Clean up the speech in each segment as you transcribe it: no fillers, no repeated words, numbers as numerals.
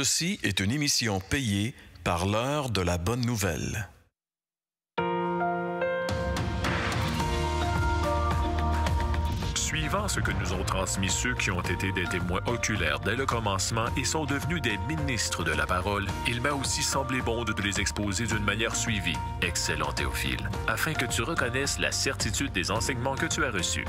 Ceci est une émission payée par l'heure de la bonne nouvelle. Suivant ce que nous ont transmis ceux qui ont été des témoins oculaires dès le commencement et sont devenus des ministres de la parole, il m'a aussi semblé bon de te les exposer d'une manière suivie, excellent Théophile, afin que tu reconnaisses la certitude des enseignements que tu as reçus.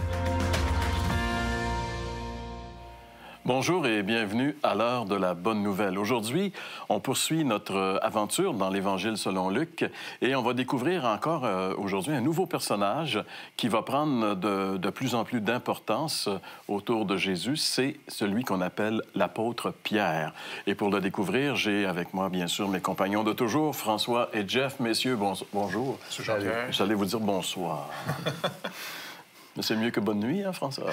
Bonjour et bienvenue à l'heure de la bonne nouvelle. Aujourd'hui, on poursuit notre aventure dans l'Évangile selon Luc et on va découvrir encore aujourd'hui un nouveau personnage qui va prendre de plus en plus d'importance autour de Jésus. C'est celui qu'on appelle l'apôtre Pierre. Et pour le découvrir, j'ai avec moi, bien sûr, mes compagnons de toujours, François et Jeff. Messieurs, bonjour. J'allais vous dire bonsoir. Mais c'est mieux que bonne nuit, hein, François?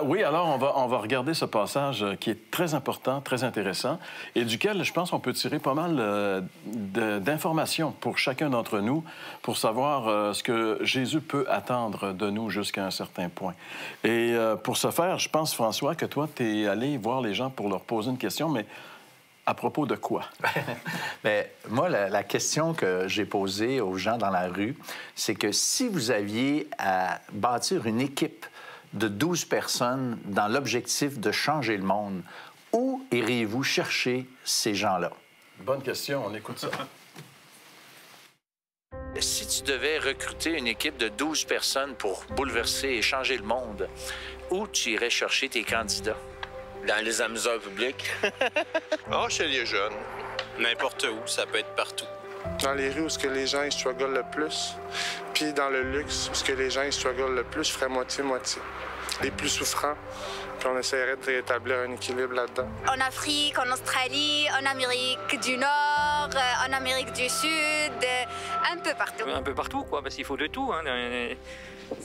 Oui, alors on va regarder ce passage qui est très important, très intéressant, et duquel je pense qu'on peut tirer pas mal d'informations pour chacun d'entre nous pour savoir ce que Jésus peut attendre de nous jusqu'à un certain point. Et pour ce faire, je pense, François, que toi, tu es allé voir les gens pour leur poser une question, mais à propos de quoi? Bien, moi, la question que j'ai posée aux gens dans la rue, c'est que si vous aviez à bâtir une équipe de 12 personnes dans l'objectif de changer le monde, où iriez-vous chercher ces gens-là? Bonne question, on écoute ça. Si tu devais recruter une équipe de 12 personnes pour bouleverser et changer le monde, où tu irais chercher tes candidats? Dans les amuseurs publics. Chez les jeunes. N'importe où, ça peut être partout. Dans les rues où les gens ils strugglent le plus, puis dans le luxe où les gens ils strugglent le plus, je ferais moitié-moitié. Les plus souffrants, puis on essaierait de rétablir un équilibre là-dedans. En Afrique, en Australie, en Amérique du Nord, en Amérique du Sud, un peu partout. Un peu partout, quoi, parce qu'il faut de tout, hein.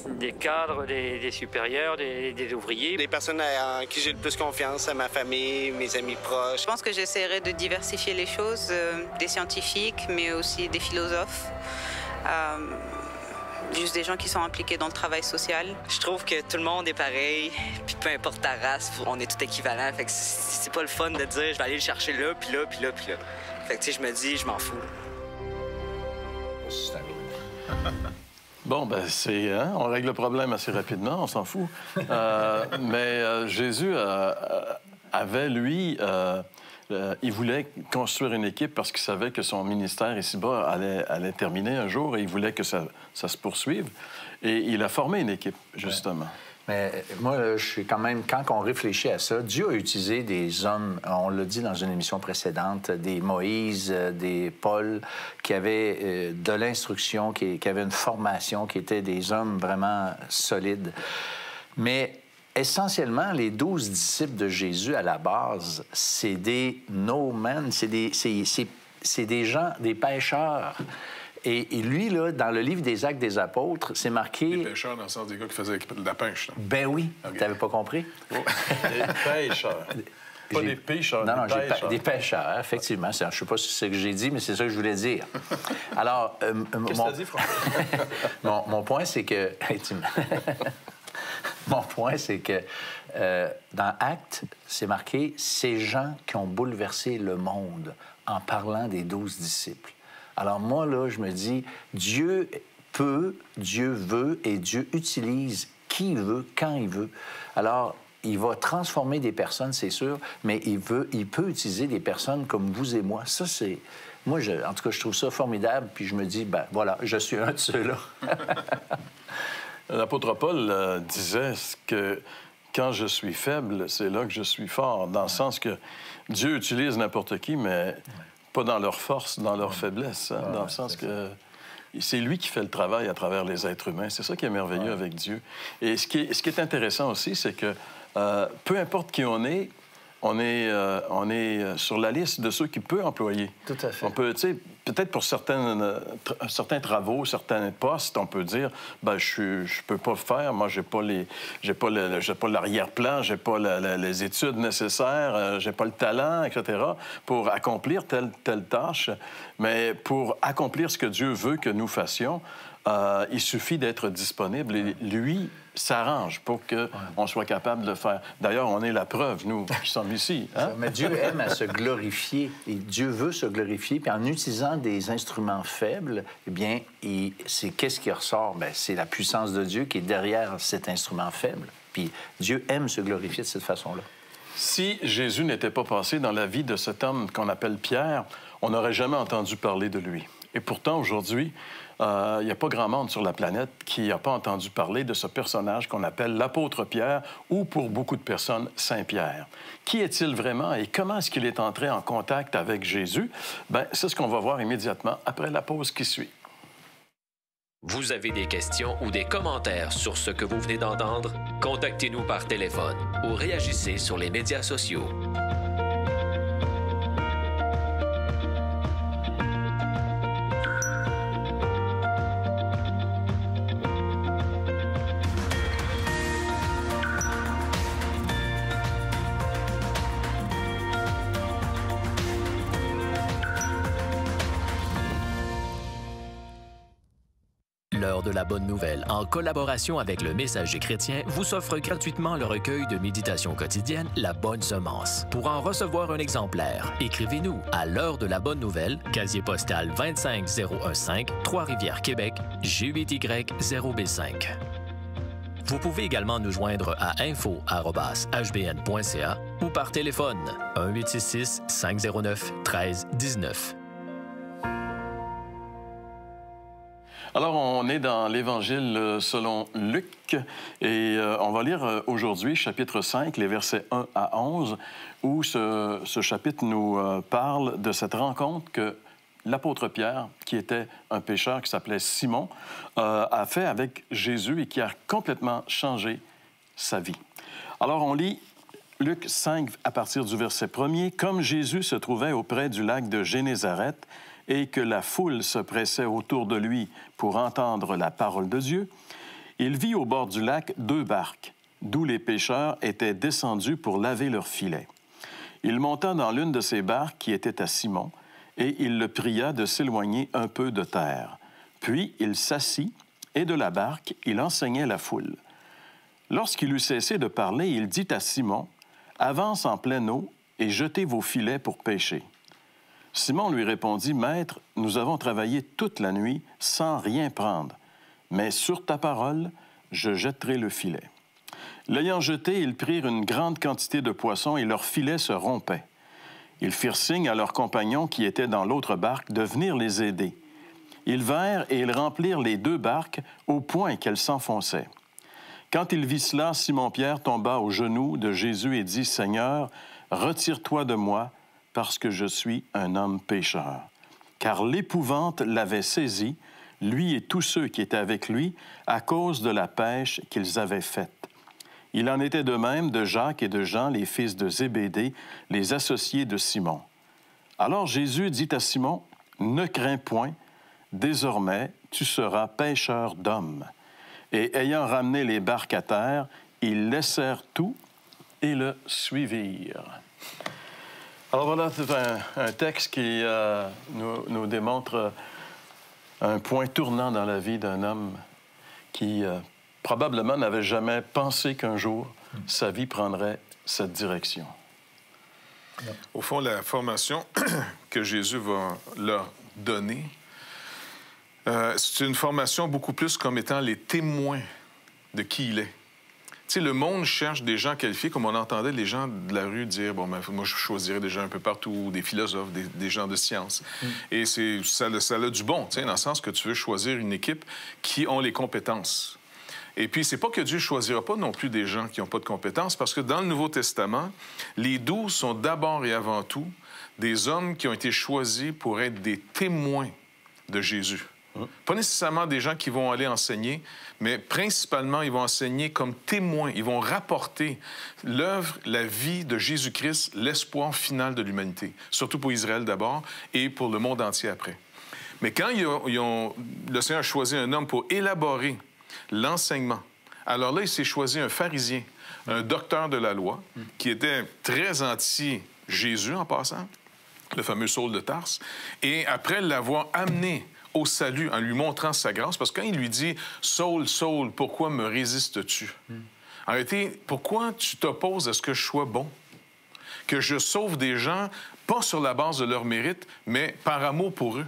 Des cadres, des supérieurs, des ouvriers. Les personnes en qui j'ai le plus confiance, à ma famille, mes amis proches. Je pense que j'essaierai de diversifier les choses, des scientifiques, mais aussi des philosophes. Juste des gens qui sont impliqués dans le travail social. Je trouve que tout le monde est pareil, puis peu importe ta race, on est tous équivalents. Fait que c'est pas le fun de dire je vais aller le chercher là, puis là, puis là, puis là. Fait que tu sais, je me dis, je m'en fous. Bon, ben c'est... Hein, on règle le problème assez rapidement, on s'en fout. Mais Jésus avait, lui... il voulait construire une équipe parce qu'il savait que son ministère ici-bas allait terminer un jour et il voulait que ça se poursuive. Et il a formé une équipe, justement. Mais moi, je suis quand même, quand on réfléchit à ça, Dieu a utilisé des hommes, on l'a dit dans une émission précédente, des Moïse, des Paul, qui avaient de l'instruction, qui avaient une formation, qui étaient des hommes vraiment solides. Mais essentiellement, les 12 disciples de Jésus, à la base, c'est des no men, c'est des gens, des pêcheurs. Et lui, là, dans le livre des Actes des Apôtres, c'est marqué... Des pêcheurs dans le sens des gars qui faisaient de la pêche. Là. Ben oui, okay. T'avais pas compris? Des pêcheurs. Pas des pêcheurs, non, des pêcheurs. Des pêcheurs, effectivement. Je ne sais pas si c'est ce que j'ai dit, mais c'est ça que je voulais dire. Alors... Qu'est-ce que tu as dit, François? mon point, c'est que... Mon point, c'est que dans Actes, c'est marqué « ces gens qui ont bouleversé le monde en parlant des 12 disciples ». Alors moi, là, je me dis, Dieu peut, Dieu veut et Dieu utilise qui il veut, quand il veut. Alors, il va transformer des personnes, c'est sûr, mais il peut utiliser des personnes comme vous et moi. Ça, c'est... Moi, en tout cas, je trouve ça formidable, puis je me dis, ben voilà, je suis un de ceux-là. L'apôtre Paul disait que quand je suis faible, c'est là que je suis fort, dans le sens que Dieu utilise n'importe qui, mais pas dans leur force, dans leur faiblesse, hein, dans le sens que c'est lui qui fait le travail à travers les êtres humains. C'est ça qui est merveilleux avec Dieu. Et ce qui est intéressant aussi, c'est que peu importe qui on est sur la liste de ceux qu'il peut employer. Tout à fait. On peut, tu sais, peut-être pour certains travaux, certains postes, on peut dire, ben je peux pas le faire. Moi, j'ai pas l'arrière-plan, j'ai pas les études nécessaires, j'ai pas le talent, etc. pour accomplir telle tâche. Mais pour accomplir ce que Dieu veut que nous fassions, il suffit d'être disponible et lui s'arrange pour qu'on soit capable de le faire. D'ailleurs, on est la preuve, nous, qui sommes ici. Hein? Mais Dieu aime à se glorifier. Et Dieu veut se glorifier. Puis en utilisant des instruments faibles, eh bien, qu'est-ce qui ressort? Bien, c'est la puissance de Dieu qui est derrière cet instrument faible. Puis Dieu aime se glorifier de cette façon-là. Si Jésus n'était pas passé dans la vie de cet homme qu'on appelle Pierre, on n'aurait jamais entendu parler de lui. Et pourtant, aujourd'hui, il n'y a pas grand monde sur la planète qui n'a pas entendu parler de ce personnage qu'on appelle l'apôtre Pierre ou, pour beaucoup de personnes, Saint-Pierre. Qui est-il vraiment et comment est-ce qu'il est entré en contact avec Jésus? Bien, c'est ce qu'on va voir immédiatement après la pause qui suit. Vous avez des questions ou des commentaires sur ce que vous venez d'entendre? Contactez-nous par téléphone ou réagissez sur les médias sociaux. L'heure de la bonne nouvelle, en collaboration avec le Messager chrétien, vous offre gratuitement le recueil de méditation quotidienne La Bonne Semence. Pour en recevoir un exemplaire, écrivez-nous à l'heure de la bonne nouvelle, casier postal 25015, Trois-Rivières, Québec, G8Y0B5. Vous pouvez également nous joindre à info@hbn.ca ou par téléphone 1-866-509-1319. Alors, on est dans l'Évangile selon Luc et on va lire aujourd'hui chapitre 5, les versets 1 à 11, où ce chapitre nous parle de cette rencontre que l'apôtre Pierre, qui était un pécheur qui s'appelait Simon, a fait avec Jésus et qui a complètement changé sa vie. Alors, on lit Luc 5 à partir du verset 1er. « Comme Jésus se trouvait auprès du lac de Génézareth, et que la foule se pressait autour de lui pour entendre la parole de Dieu, il vit au bord du lac 2 barques, d'où les pêcheurs étaient descendus pour laver leurs filets. Il monta dans l'une de ces barques qui était à Simon, et il le pria de s'éloigner un peu de terre. Puis il s'assit, et de la barque, il enseignait la foule. Lorsqu'il eut cessé de parler, il dit à Simon, « Avance en pleine eau et jetez vos filets pour pêcher. » Simon lui répondit, « Maître, nous avons travaillé toute la nuit sans rien prendre, mais sur ta parole, je jetterai le filet. » L'ayant jeté, ils prirent une grande quantité de poissons et leur filet se rompait. Ils firent signe à leurs compagnons qui étaient dans l'autre barque de venir les aider. Ils vinrent et ils remplirent les 2 barques au point qu'elles s'enfonçaient. Quand il vit cela, Simon-Pierre tomba aux genoux de Jésus et dit, « Seigneur, retire-toi de moi, parce que je suis un homme pécheur. » Car l'épouvante l'avait saisi, lui et tous ceux qui étaient avec lui, à cause de la pêche qu'ils avaient faite. Il en était de même de Jacques et de Jean, les fils de Zébédée, les associés de Simon. Alors Jésus dit à Simon, « Ne crains point, désormais tu seras pêcheur d'hommes. » Et ayant ramené les barques à terre, ils laissèrent tout et le suivirent. Alors voilà, c'est un texte qui nous démontre un point tournant dans la vie d'un homme qui probablement n'avait jamais pensé qu'un jour sa vie prendrait cette direction. Au fond, la formation que Jésus va leur donner, c'est une formation beaucoup plus comme étant les témoins de qui il est. Tu sais, le monde cherche des gens qualifiés, comme on entendait les gens de la rue dire, bon, ben, moi, je choisirais des gens un peu partout, des philosophes, des gens de science. Et ça a du bon, tu sais, dans le sens que tu veux choisir une équipe qui ont les compétences. Et puis, c'est pas que Dieu ne choisira pas non plus des gens qui n'ont pas de compétences, parce que dans le Nouveau Testament, les 12 sont d'abord et avant tout des hommes qui ont été choisis pour être des témoins de Jésus. Pas nécessairement des gens qui vont aller enseigner, mais principalement, ils vont enseigner comme témoins. Ils vont rapporter l'œuvre, la vie de Jésus-Christ, l'espoir final de l'humanité, surtout pour Israël d'abord et pour le monde entier après. Mais quand le Seigneur a choisi un homme pour élaborer l'enseignement, alors là, il s'est choisi un pharisien, un docteur de la loi, qui était très anti-Jésus en passant, le fameux Saul de Tarse, et après l'avoir amené au salut en lui montrant sa grâce. Parce que quand il lui dit « Saul, Saul, pourquoi me résistes-tu? En réalité, pourquoi tu t'opposes à ce que je sois bon? Que je sauve des gens, pas sur la base de leur mérite, mais par amour pour eux.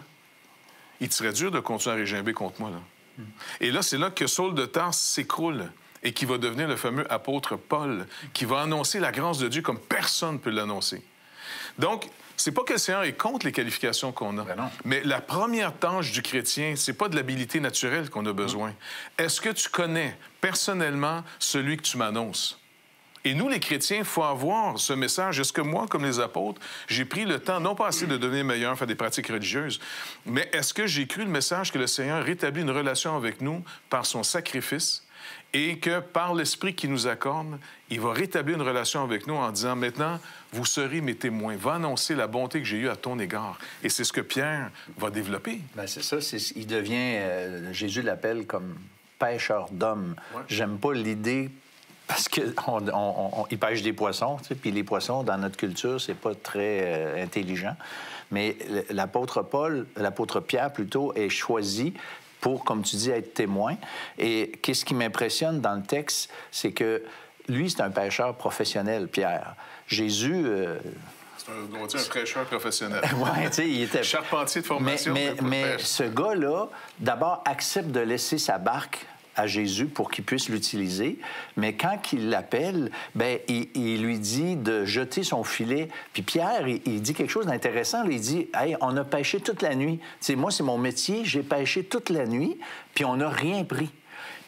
Il te serait dur de continuer à régimber contre moi, là. Et là, c'est là que Saul de Tarse s'écroule et qui va devenir le fameux apôtre Paul, qui va annoncer la grâce de Dieu comme personne ne peut l'annoncer. Donc, c'est pas que le Seigneur est contre les qualifications qu'on a. Mais la première tâche du chrétien, c'est pas de l'habilité naturelle qu'on a besoin. Est-ce que tu connais personnellement celui que tu m'annonces? Et nous, les chrétiens, il faut avoir ce message. Est-ce que moi, comme les apôtres, j'ai pris le temps, non pas assez de devenir meilleur, faire des pratiques religieuses, mais est-ce que j'ai cru le message que le Seigneur rétablit une relation avec nous par son sacrifice et que par l'Esprit qu'il nous accorde, il va rétablir une relation avec nous en disant, maintenant, vous serez mes témoins. Va annoncer la bonté que j'ai eue à ton égard. Et c'est ce que Pierre va développer. Bien, c'est ça. Il devient, Jésus l'appelle comme pêcheur d'hommes. Ouais. J'aime pas l'idée parce qu'il pêche des poissons, tu sais, puis les poissons, dans notre culture, c'est pas très intelligent. Mais l'apôtre Pierre, plutôt, est choisi pour, comme tu dis, être témoin. Et qu'est-ce qui m'impressionne dans le texte, c'est que lui, c'est un pêcheur professionnel, Pierre. Jésus... On dit un prêcheur professionnel. Oui, tu sais, il était... Charpentier de formation. Mais ce gars-là, d'abord, accepte de laisser sa barque à Jésus pour qu'il puisse l'utiliser. Mais quand il l'appelle, bien, il lui dit de jeter son filet. Puis Pierre, il dit quelque chose d'intéressant. Il dit, « Hey, on a pêché toute la nuit. Tu sais, moi, c'est mon métier. J'ai pêché toute la nuit, puis on n'a rien pris.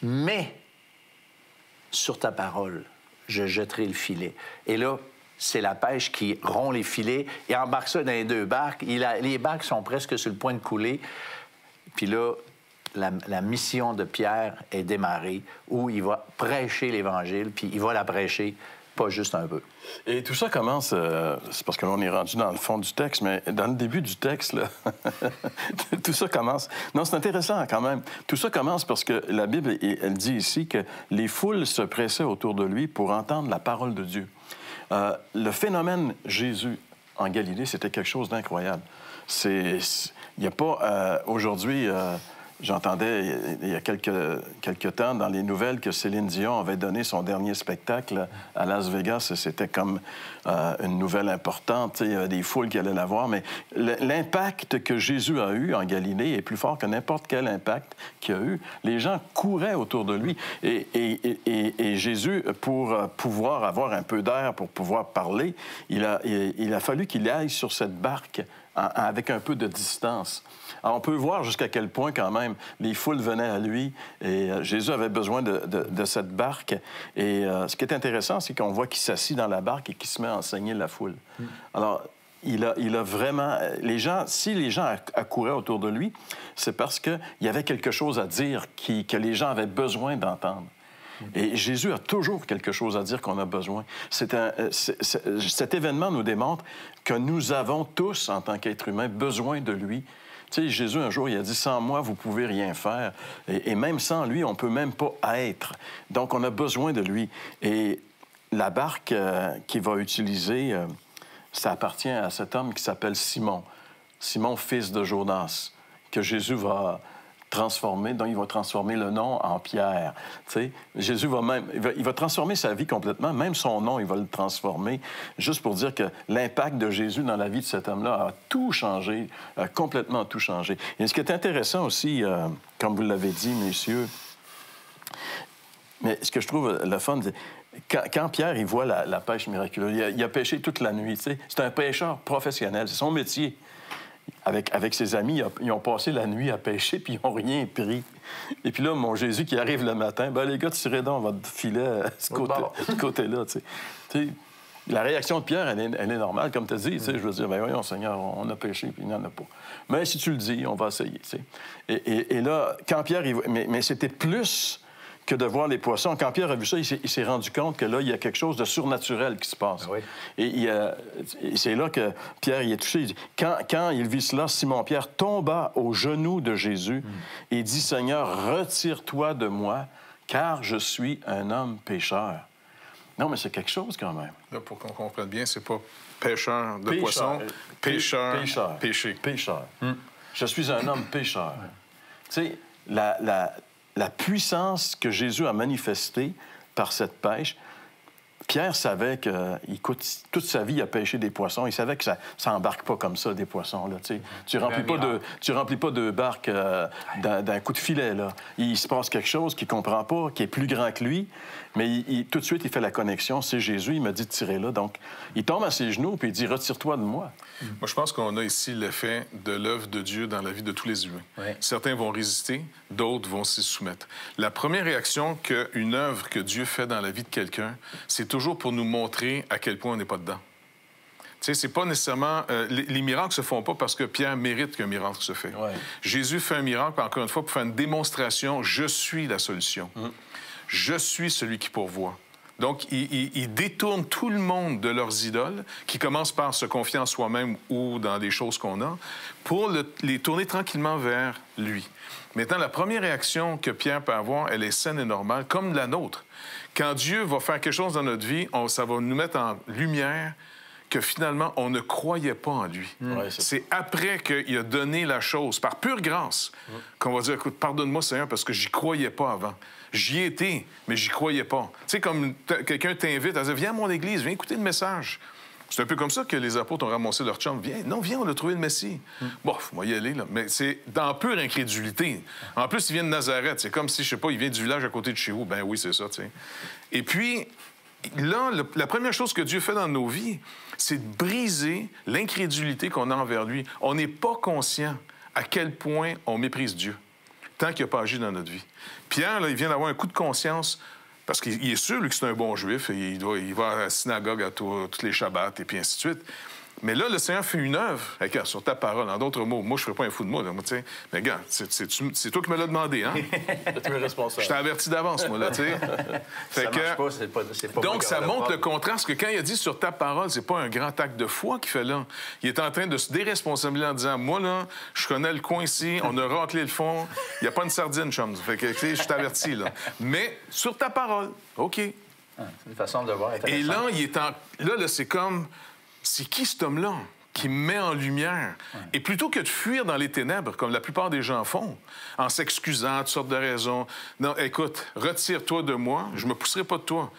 Mais sur ta parole, je jetterai le filet. » Et là, c'est la pêche qui rompt les filets. Il embarque ça dans les deux barques. Les barques sont presque sur le point de couler. Puis là, la mission de Pierre est démarrée, où il va prêcher l'Évangile, puis il va la prêcher pas juste un peu. Et tout ça commence, c'est parce que l'on est rendu dans le fond du texte, mais dans le début du texte, là, tout ça commence... Non, c'est intéressant quand même. Tout ça commence parce que la Bible, elle dit ici que les foules se pressaient autour de lui pour entendre la parole de Dieu. Le phénomène Jésus en Galilée, c'était quelque chose d'incroyable. Il n'y a pas... aujourd'hui... J'entendais il y a quelques temps dans les nouvelles que Céline Dion avait donné son dernier spectacle à Las Vegas. C'était comme une nouvelle importante. Il y avait des foules qui allaient la voir. Mais l'impact que Jésus a eu en Galilée est plus fort que n'importe quel impact qu'il a eu. Les gens couraient autour de lui. Et Jésus, pour pouvoir avoir un peu d'air, pour pouvoir parler, il a fallu qu'il aille sur cette barque avec un peu de distance. Alors, on peut voir jusqu'à quel point, quand même, les foules venaient à lui et Jésus avait besoin de cette barque. Et ce qui est intéressant, c'est qu'on voit qu'il s'assit dans la barque et qu'il se met à enseigner la foule. Alors, il a vraiment... Si les gens accouraient autour de lui, c'est parce qu'il y avait quelque chose à dire que les gens avaient besoin d'entendre. Et Jésus a toujours quelque chose à dire qu'on a besoin. Cet événement nous démontre que nous avons tous, en tant qu'êtres humains, besoin de lui. Tu sais, Jésus, un jour, il a dit « Sans moi, vous pouvez rien faire. » Et même sans lui, on ne peut même pas être. Donc, on a besoin de lui. Et la barque qu'il va utiliser, ça appartient à cet homme qui s'appelle Simon. Simon, fils de Jonas, que Jésus va transformer, donc il va transformer le nom en Pierre. Tu sais, Jésus il va transformer sa vie complètement, même son nom, il va le transformer, juste pour dire que l'impact de Jésus dans la vie de cet homme-là a tout changé, a complètement tout changé. Et ce qui est intéressant aussi, comme vous l'avez dit, messieurs, mais ce que je trouve le fun, quand Pierre, il voit la pêche miraculeuse, il a pêché toute la nuit, tu sais, c'est un pêcheur professionnel, c'est son métier. Avec ses amis, ils ont passé la nuit à pêcher, puis ils n'ont rien pris. Et puis là, mon Jésus qui arrive le matin, « Ben les gars, tirez donc votre filet à ce côté-là. » Tu sais, la réaction de Pierre, elle est normale, comme tu as dit. Tu sais, je veux dire, « Ben voyons, Seigneur, on a pêché, puis il n'y en a pas. » Mais si tu le dis, on va essayer. Tu sais. Et là, quand Pierre... Mais c'était plus que de voir les poissons. Quand Pierre a vu ça, il s'est rendu compte que là, il y a quelque chose de surnaturel qui se passe. Oui. Et c'est là que Pierre y est touché. Il dit, quand il vit cela, Simon-Pierre tomba aux genoux de Jésus et dit, « Seigneur, retire-toi de moi, car je suis un homme pécheur. » Non, mais c'est quelque chose quand même. Là, pour qu'on comprenne bien, c'est pas pêcheur de poissons, péché. Pécheur. Je suis un homme pécheur. Tu sais, la puissance que Jésus a manifestée par cette pêche, Pierre savait que, toute sa vie, il a pêché des poissons. Il savait que ça n'embarque pas comme ça, des poissons. Là, tu remplis pas de barque d'un coup de filet. Là. Il se passe quelque chose qu'il ne comprend pas, qui est plus grand que lui, mais tout de suite, il fait la connexion. C'est Jésus, il m'a dit de tirer là. Donc, il tombe à ses genoux puis il dit « Retire-toi de moi ». Moi, je pense qu'on a ici l'effet de l'œuvre de Dieu dans la vie de tous les humains. Oui. Certains vont résister, d'autres vont s'y soumettre. La première réaction qu'une œuvre que Dieu fait dans la vie de quelqu'un, c'est toujours pour nous montrer à quel point on n'est pas dedans. Tu sais, c'est pas nécessairement... les miracles se font pas parce que Pierre mérite qu'un miracle se fait. Ouais. Jésus fait un miracle, encore une fois, pour faire une démonstration. Je suis la solution. Je suis celui qui pourvoit. Donc, il détourne tout le monde de leurs idoles, qui commencent par se confier en soi-même ou dans des choses qu'on a, pour les tourner tranquillement vers lui. Maintenant, la première réaction que Pierre peut avoir, elle est saine et normale, comme la nôtre. Quand Dieu va faire quelque chose dans notre vie, ça va nous mettre en lumière que finalement, on ne croyait pas en lui. Ouais, c'est après qu'il a donné la chose, par pure grâce, qu'on va dire, écoute, pardonne-moi, Seigneur, parce que j'y croyais pas avant. J'y étais, mais j'y croyais pas. Tu sais, comme quelqu'un t'invite à dire, viens à mon église, viens écouter le message. C'est un peu comme ça que les apôtres ont ramassé leur chum. Viens, on a trouvé le Messie. Bon, on va y aller, là. Mais c'est dans pure incrédulité. En plus, il vient de Nazareth. C'est comme si, je sais pas, il vient du village à côté de chez vous. Ben oui, c'est ça, tu sais. Et puis, là, la première chose que Dieu fait dans nos vies, c'est de briser l'incrédulité qu'on a envers lui. On n'est pas conscient à quel point on méprise Dieu tant qu'il n'a pas agi dans notre vie. Pierre, là, il vient d'avoir un coup de conscience parce qu'il est sûr, lui, que c'est un bon juif. Et il va à la synagogue à tous les Shabbats et puis ainsi de suite. Mais là, le Seigneur fait une œuvre sur ta parole. En d'autres mots, moi, je ne ferai pas un fou de moi. Là, mais gars, c'est toi qui me l'as demandé, hein? Tu es responsable. Je t'ai averti d'avance, moi, là, tu sais. Ça marche pas, c'est pas donc, ça montre le contraste que quand il a dit sur ta parole, c'est pas un grand acte de foi qu'il fait là. Il est en train de se déresponsabiliser en disant, moi, là, je connais le coin ici, on a raclé le fond, il n'y a pas une sardine, chum. Fait que, tu sais, je t'avertis, là. Mais sur ta parole, OK. C'est une façon de voir. Et là, là, c'est comme... C'est qui cet homme-là qui me met en lumière? Ouais. Et plutôt que de fuir dans les ténèbres, comme la plupart des gens font, en s'excusant, toutes sortes de raisons, non, écoute, retire-toi de moi, je me pousserai pas de toi,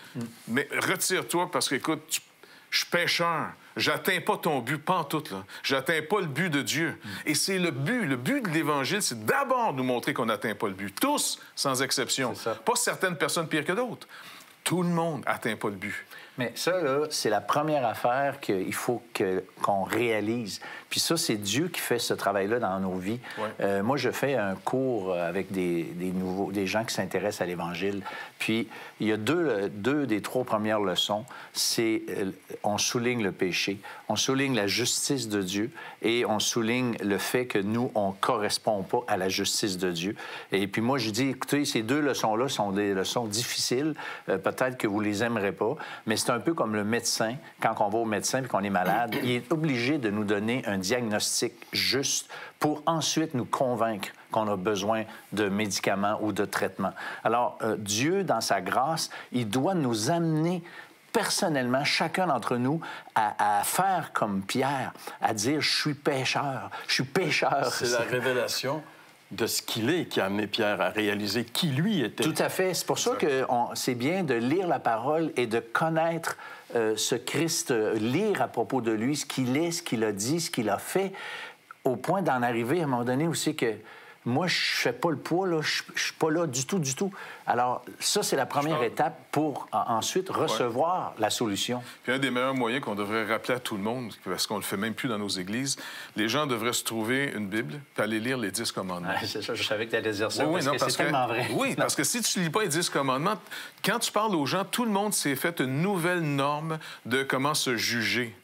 mais retire-toi parce que, écoute, je suis pécheur, j'atteins pas ton but, pas en tout, là. J'atteins pas le but de Dieu. Et c'est le but de l'Évangile, c'est d'abord nous montrer qu'on n'atteint pas le but. Tous, sans exception. Pas certaines personnes pires que d'autres. Tout le monde n'atteint pas le but. Mais ça, là, c'est la première affaire qu'il faut qu'on réalise. Puis ça, c'est Dieu qui fait ce travail-là dans nos vies. Ouais. Moi, je fais un cours avec des gens qui s'intéressent à l'Évangile. Puis il y a deux des trois premières leçons. C'est on souligne le péché, on souligne la justice de Dieu et on souligne le fait que nous, on ne correspond pas à la justice de Dieu. Et puis moi, je dis, écoutez, ces deux leçons-là sont des leçons difficiles. Peut-être que vous les aimerez pas, mais c'est un peu comme le médecin. Quand on va au médecin et qu'on est malade, il est obligé de nous donner un diagnostic juste pour ensuite nous convaincre qu'on a besoin de médicaments ou de traitements. Alors, Dieu, dans sa grâce, il doit nous amener personnellement, chacun d'entre nous, à faire comme Pierre, à dire « je suis pécheur, je suis pécheur ». C'est la révélation de ce qu'il est qui a amené Pierre à réaliser qui lui était. Tout à fait. C'est pour ça que c'est bien de lire la parole et de connaître ce Christ, lire à propos de lui, ce qu'il est, ce qu'il a dit, ce qu'il a fait, au point d'en arriver à un moment donné aussi que moi, je ne fais pas le poids, là, je ne suis pas là du tout, du tout. Alors, ça, c'est la première étape pour ensuite recevoir la solution. Puis un des meilleurs moyens qu'on devrait rappeler à tout le monde, parce qu'on ne le fait même plus dans nos églises, les gens devraient se trouver une Bible puis aller lire les 10 commandements. Ah, c'est ça, je savais que tu allais dire ça, parce que c'est tellement vrai. Oui, parce que si tu ne lis pas les 10 commandements, quand tu parles aux gens, tout le monde s'est fait une nouvelle norme de comment se juger.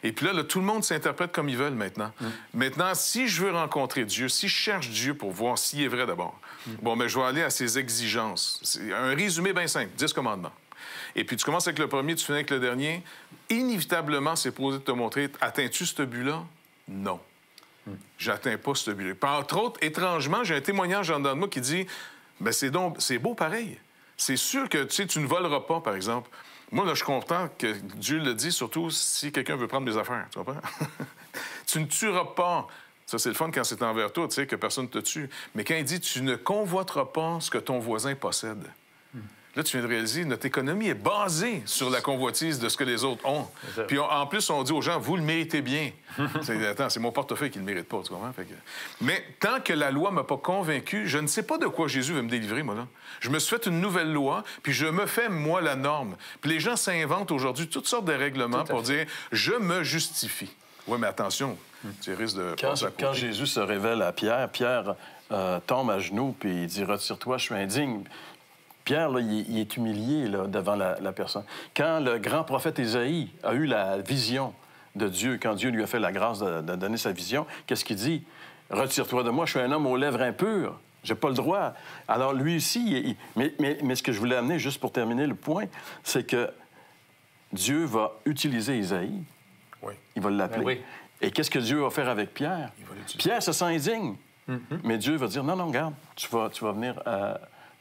Et puis là, tout le monde s'interprète comme ils veulent maintenant. Maintenant, si je veux rencontrer Dieu, si je cherche Dieu pour voir s'il est vrai d'abord, bon, bien, je vais aller à ses exigences. C'est un résumé bien simple, 10 commandements. Et puis tu commences avec le premier, tu finis avec le dernier. Inévitablement, c'est posé de te montrer, atteins-tu ce but-là? Non. J'atteins pas ce but-là. Entre autres, étrangement, j'ai un témoignage en dedans de moi qui dit, bien, c'est beau pareil. C'est sûr que, tu ne voleras pas, par exemple. Moi, là, je suis content que Dieu le dit, surtout si quelqu'un veut prendre mes affaires, tu comprends? Tu ne tueras pas. Ça, c'est le fun quand c'est envers toi, tu sais, que personne ne te tue. Mais quand il dit « tu ne convoiteras pas ce que ton voisin possède », là, tu viens de réaliser, notre économie est basée sur la convoitise de ce que les autres ont. Puis en plus, on dit aux gens, vous le méritez bien. Attends, c'est mon portefeuille qui ne le mérite pas, tu comprends? Mais tant que la loi ne m'a pas convaincu, je ne sais pas de quoi Jésus veut me délivrer, moi, là. Je me suis fait une nouvelle loi, puis je me fais, moi, la norme. Puis les gens s'inventent aujourd'hui toutes sortes de règlements pour dire, je me justifie. Oui, mais attention, tu risques de... Quand Jésus se révèle à Pierre, Pierre tombe à genoux, puis il dit, retire-toi, je suis indigne. Pierre, là, il est humilié là, devant la personne. Quand le grand prophète Ésaïe a eu la vision de Dieu, quand Dieu lui a fait la grâce de donner sa vision, qu'est-ce qu'il dit? « Retire-toi de moi, je suis un homme aux lèvres impures. J'ai pas le droit. » Alors, lui aussi, mais ce que je voulais amener, juste pour terminer le point, c'est que Dieu va utiliser Ésaïe. Oui. Il va l'appeler. Oui. Et qu'est-ce que Dieu va faire avec Pierre? Pierre se sent indigne. Mais Dieu va dire, non, non, regarde, tu vas venir...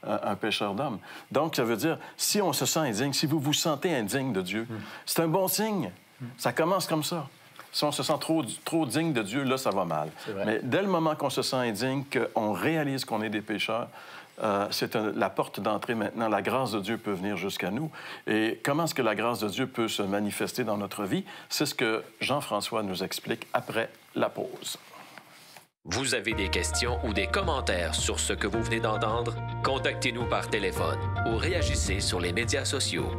un pécheur d'homme. Donc, ça veut dire, si on se sent indigne, si vous vous sentez indigne de Dieu, c'est un bon signe. Ça commence comme ça. Si on se sent trop digne de Dieu, là, ça va mal. Mais dès le moment qu'on se sent indigne, qu'on réalise qu'on est des pécheurs, c'est la porte d'entrée maintenant. La grâce de Dieu peut venir jusqu'à nous. Et comment est-ce que la grâce de Dieu peut se manifester dans notre vie? C'est ce que Jean-François nous explique après la pause. Vous avez des questions ou des commentaires sur ce que vous venez d'entendre? Contactez-nous par téléphone ou réagissez sur les médias sociaux.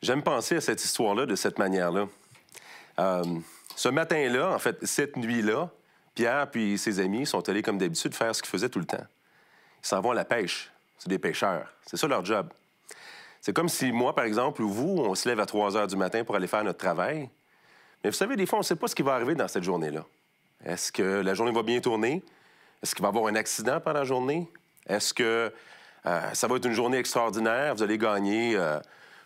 J'aime penser à cette histoire-là de cette manière-là. Ce matin-là, en fait, cette nuit-là, Pierre puis ses amis sont allés, comme d'habitude, faire ce qu'ils faisaient tout le temps. Ils s'en vont à la pêche. C'est des pêcheurs. C'est ça leur job. C'est comme si moi, par exemple, ou vous, on se lève à 3 heures du matin pour aller faire notre travail. Mais vous savez, des fois, on ne sait pas ce qui va arriver dans cette journée-là. Est-ce que la journée va bien tourner? Est-ce qu'il va y avoir un accident pendant la journée? Est-ce que ça va être une journée extraordinaire? Vous allez gagner...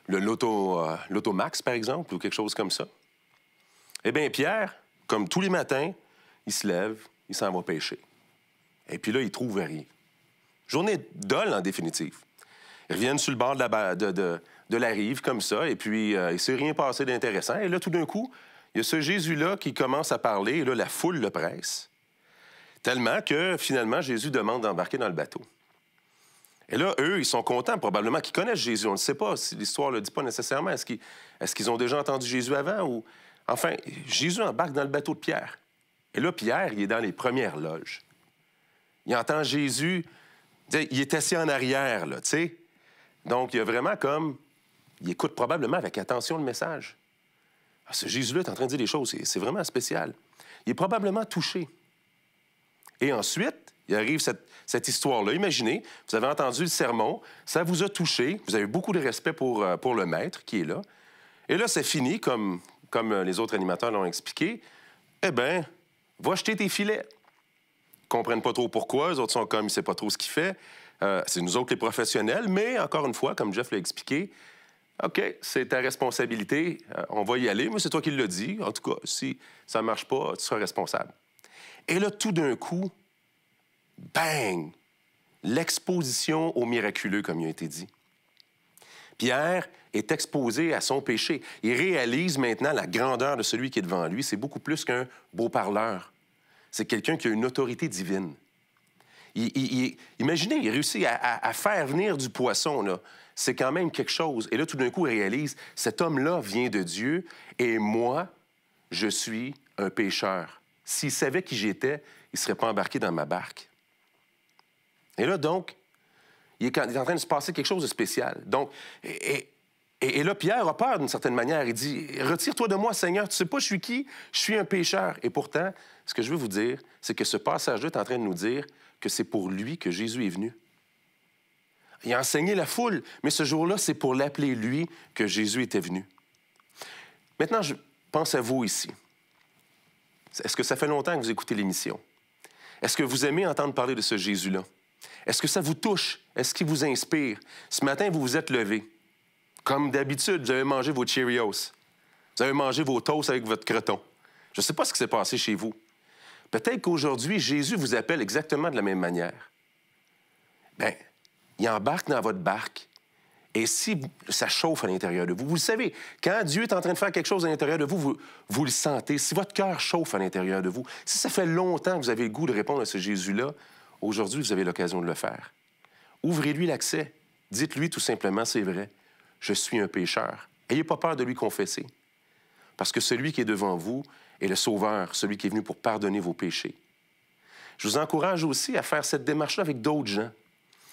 l'automax, par exemple, ou quelque chose comme ça. Eh bien, Pierre, comme tous les matins, il se lève, il s'en va pêcher. Et puis là, il trouve rien. Journée dolle, en définitive. Ils reviennent sur le bord de la rive, comme ça, et puis il ne s'est rien passé d'intéressant. Et là, tout d'un coup, il y a ce Jésus-là qui commence à parler, et là, la foule le presse. Tellement que, finalement, Jésus demande d'embarquer dans le bateau. Et là, eux, ils sont contents, probablement, qu'ils connaissent Jésus. On ne sait pas si l'histoire ne le dit pas nécessairement. Est-ce qu'ils ont déjà entendu Jésus avant? Ou... Enfin, Jésus embarque dans le bateau de Pierre. Et là, Pierre, il est dans les premières loges. Il entend Jésus, il est assis en arrière, là, tu sais. Donc, il y a vraiment comme... Il écoute probablement avec attention le message. Ah, ce Jésus-là est en train de dire des choses, c'est vraiment spécial. Il est probablement touché. Et ensuite, il arrive cette histoire-là. Imaginez, vous avez entendu le sermon, ça vous a touché, vous avez beaucoup de respect pour le maître qui est là. Et là, c'est fini, comme les autres animateurs l'ont expliqué. Eh bien, va jeter tes filets. Ils ne comprennent pas trop pourquoi, les autres sont comme, il ne sait pas trop ce qu'il fait. C'est nous autres les professionnels, mais encore une fois, comme Jeff l'a expliqué, OK, c'est ta responsabilité, on va y aller, mais c'est toi qui l'as dit. En tout cas, si ça ne marche pas, tu seras responsable. Et là, tout d'un coup, bang! L'exposition au miraculeux, comme il a été dit. Pierre est exposé à son péché. Il réalise maintenant la grandeur de celui qui est devant lui. C'est beaucoup plus qu'un beau parleur. C'est quelqu'un qui a une autorité divine. Imaginez, il réussit à faire venir du poisson, là. C'est quand même quelque chose. Et là, tout d'un coup, il réalise, cet homme-là vient de Dieu et moi, je suis un pécheur. S'il savait qui j'étais, il ne serait pas embarqué dans ma barque. Et là, donc, il est en train de se passer quelque chose de spécial. Donc, et là, Pierre a peur d'une certaine manière. Il dit, « Retire-toi de moi, Seigneur, tu ne sais pas je suis qui? Je suis un pécheur. » Et pourtant, ce que je veux vous dire, c'est que ce passage-là est en train de nous dire que c'est pour lui que Jésus est venu. Il a enseigné la foule, mais ce jour-là, c'est pour l'appeler lui que Jésus était venu. Maintenant, je pense à vous ici. Est-ce que ça fait longtemps que vous écoutez l'émission? Est-ce que vous aimez entendre parler de ce Jésus-là? Est-ce que ça vous touche? Est-ce qu'il vous inspire? Ce matin, vous vous êtes levé. Comme d'habitude, vous avez mangé vos Cheerios. Vous avez mangé vos toasts avec votre croton. Je ne sais pas ce qui s'est passé chez vous. Peut-être qu'aujourd'hui, Jésus vous appelle exactement de la même manière. Bien, il embarque dans votre barque. Et si ça chauffe à l'intérieur de vous, vous le savez, quand Dieu est en train de faire quelque chose à l'intérieur de vous, vous le sentez. Si votre cœur chauffe à l'intérieur de vous, si ça fait longtemps que vous avez le goût de répondre à ce Jésus-là, aujourd'hui, vous avez l'occasion de le faire. Ouvrez-lui l'accès. Dites-lui tout simplement, c'est vrai, je suis un pécheur. N'ayez pas peur de lui confesser. Parce que celui qui est devant vous est le Sauveur, celui qui est venu pour pardonner vos péchés. Je vous encourage aussi à faire cette démarche-là avec d'autres gens.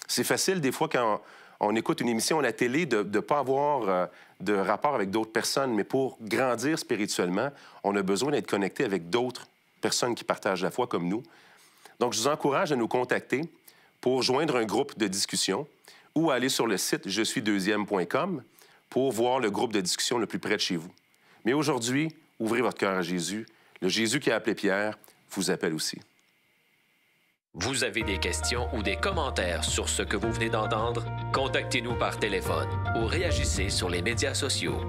C'est facile, des fois, quand on écoute une émission à la télé, de ne pas avoir de rapport avec d'autres personnes. Mais pour grandir spirituellement, on a besoin d'être connecté avec d'autres personnes qui partagent la foi comme nous. Donc, je vous encourage à nous contacter pour joindre un groupe de discussion ou à aller sur le site jesuisdeuxième.com pour voir le groupe de discussion le plus près de chez vous. Mais aujourd'hui, ouvrez votre cœur à Jésus. Le Jésus qui a appelé Pierre vous appelle aussi. Vous avez des questions ou des commentaires sur ce que vous venez d'entendre? Contactez-nous par téléphone ou réagissez sur les médias sociaux.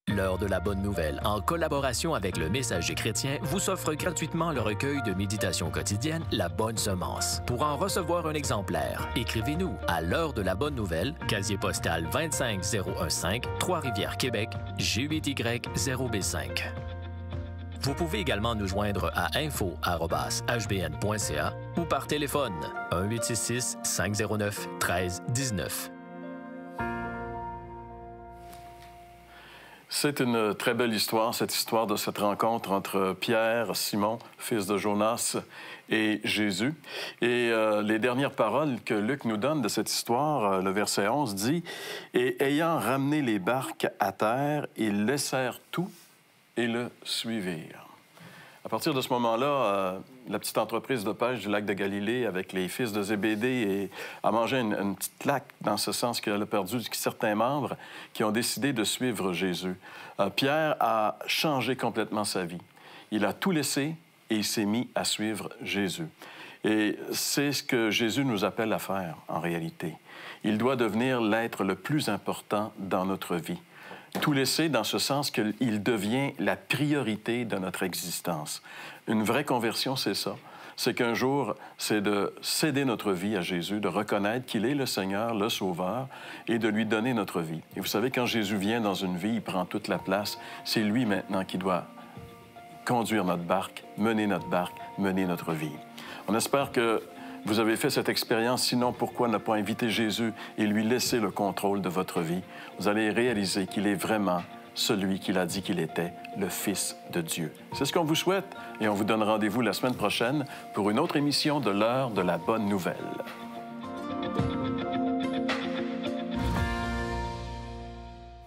L'heure de la bonne nouvelle, en collaboration avec le Messager chrétien, vous offre gratuitement le recueil de méditation quotidienne La Bonne Semence. Pour en recevoir un exemplaire, écrivez-nous à l'heure de la bonne nouvelle, casier postal 25015, Trois-Rivières, Québec, G8Y0B5. Vous pouvez également nous joindre à info@hbn.ca ou par téléphone 1-866-509-1319. C'est une très belle histoire, cette histoire de cette rencontre entre Pierre, Simon, fils de Jonas, et Jésus. Et les dernières paroles que Luc nous donne de cette histoire, le verset 11, dit « Et ayant ramené les barques à terre, ils laissèrent tout et le suivirent. » À partir de ce moment-là, la petite entreprise de pêche du lac de Galilée avec les fils de Zébédée a mangé une petite claque dans ce sens qu'elle a perdu certains membres qui ont décidé de suivre Jésus. Pierre a changé complètement sa vie. Il a tout laissé et il s'est mis à suivre Jésus. Et c'est ce que Jésus nous appelle à faire, en réalité. Il doit devenir l'être le plus important dans notre vie. Tout laisser dans ce sens qu'il devient la priorité de notre existence. Une vraie conversion, c'est ça. C'est qu'un jour, c'est de céder notre vie à Jésus, de reconnaître qu'il est le Seigneur, le Sauveur, et de lui donner notre vie. Et vous savez, quand Jésus vient dans une vie, il prend toute la place. C'est lui maintenant qui doit conduire notre barque, mener notre vie. On espère que vous avez fait cette expérience, sinon pourquoi ne pas inviter Jésus et lui laisser le contrôle de votre vie? Vous allez réaliser qu'il est vraiment celui qu'il a dit qu'il était, le Fils de Dieu. C'est ce qu'on vous souhaite et on vous donne rendez-vous la semaine prochaine pour une autre émission de l'heure de la bonne nouvelle.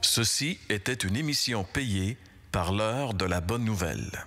Ceci était une émission payée par l'heure de la bonne nouvelle.